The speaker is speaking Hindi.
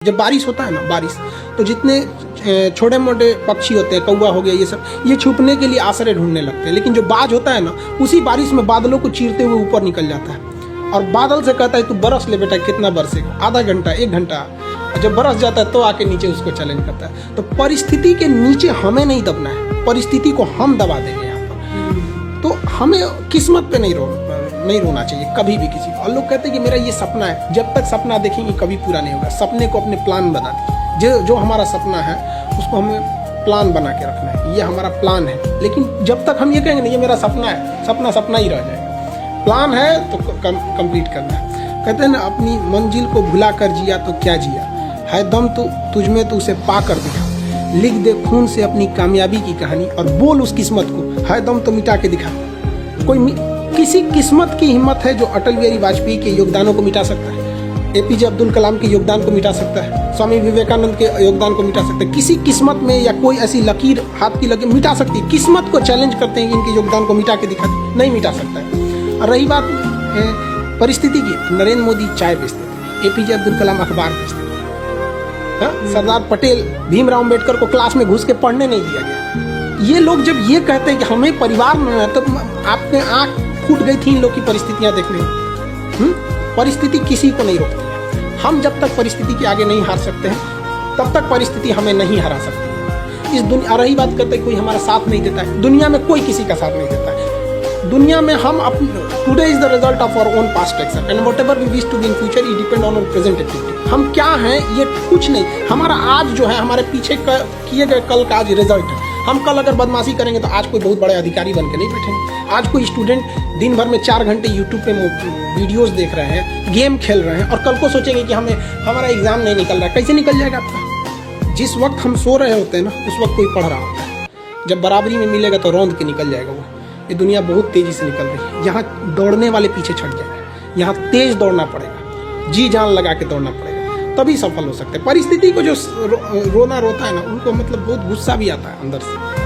जब बारिश होता है ना, बारिश तो जितने छोटे मोटे पक्षी होते हैं, कौवा हो गया, ये सब, ये छुपने के लिए आश्रय ढूंढने लगते हैं। लेकिन जो बाज होता है ना, उसी बारिश में बादलों को चीरते हुए ऊपर निकल जाता है और बादल से कहता है तू बरस ले बेटा, कितना बरसेगा, आधा घंटा, 1 घंटा। जब बरस जाता है तो आके नीचे उसको चैलेंज करता है। तो परिस्थिति के नीचे हमें नहीं दबना है, परिस्थिति को हम दबा देंगे यहाँ पर। तो हमें किस्मत पे नहीं रोना चाहिए कभी भी किसी को। और लोग कहते हैं कि मेरा ये सपना है, जब तक सपना देखेंगे कभी पूरा नहीं होगा। सपने को अपने प्लान बना दीजिए। जो हमारा सपना है उसको हमें प्लान बना के रखना है, ये हमारा प्लान है। लेकिन जब तक हम ये कहेंगे नहीं ये मेरा सपना है, सपना सपना ही रह जाएगा। प्लान है तो कंप्लीट करना है। कहते हैं ना, अपनी मंजिल को भुला कर जिया तो क्या जिया, है दम तो तुझमें तो उसे पा कर दिखा। लिख दे खून से अपनी कामयाबी की कहानी और बोल उस किस्मत को, है दम तो मिटा के दिखा। कोई किसी किस्मत की हिम्मत है जो अटल बिहारी वाजपेयी के योगदानों को मिटा सकता है, एपीजे अब्दुल कलाम के योगदान को मिटा सकता है, स्वामी विवेकानंद के योगदान को मिटा सकता है। किसी किस्मत में या कोई ऐसी लकीर, हाथ की लकीर मिटा सकती है? किस्मत को चैलेंज करते हैं कि इनके योगदान को मिटा के दिखा दे, नहीं मिटा सकता है। और रही बात परिस्थिति की, नरेंद्र मोदी चाय बेचते थे, एपीजे अब्दुल कलाम अखबार बेचते थे, सरदार पटेल भीमराव अम्बेडकर को क्लास में घुस के पढ़ने नहीं दिया गया। ये लोग जब ये कहते हैं कि हमें परिवार में है, तो आपने आंख फूट गई थी इन लोग की परिस्थितियां देखने में। परिस्थिति किसी को नहीं रोकती है। हम जब तक परिस्थिति के आगे नहीं हार सकते हैं तब तक परिस्थिति हमें नहीं हरा सकती। इस दुनिया, रही बात करते कोई हमारा साथ नहीं देता है, दुनिया में कोई किसी का साथ नहीं देता है। दुनिया में हम today is the result of our own past action and whatever we wish to be in future it depend on our present activity. हम क्या हैं ये कुछ नहीं, हमारा आज जो है हमारे पीछे किए गए कल का आज रिजल्ट है। हम कल अगर बदमाशी करेंगे तो आज कोई बहुत बड़े अधिकारी बन के नहीं बैठेंगे। आज कोई स्टूडेंट दिन भर में 4 घंटे यूट्यूब पे वीडियोस देख रहे हैं, गेम खेल रहे हैं और कल को सोचेंगे कि हमारा एग्जाम नहीं निकल रहा है। कैसे निकल जाएगा आपका? जिस वक्त हम सो रहे होते हैं ना, उस वक्त कोई पढ़ रहा होता है। जब बराबरी में मिलेगा तो रौंद के निकल जाएगा वो। ये दुनिया बहुत तेजी से निकल रही है। यहाँ दौड़ने वाले पीछे छट जाएगा, यहाँ तेज दौड़ना पड़ेगा, जी जान लगा के दौड़ना पड़ेगा, तभी सफल हो सकते हैं। परिस्थिति को जो रोना रोता है ना, उनको मतलब बहुत गुस्सा भी आता है अंदर से।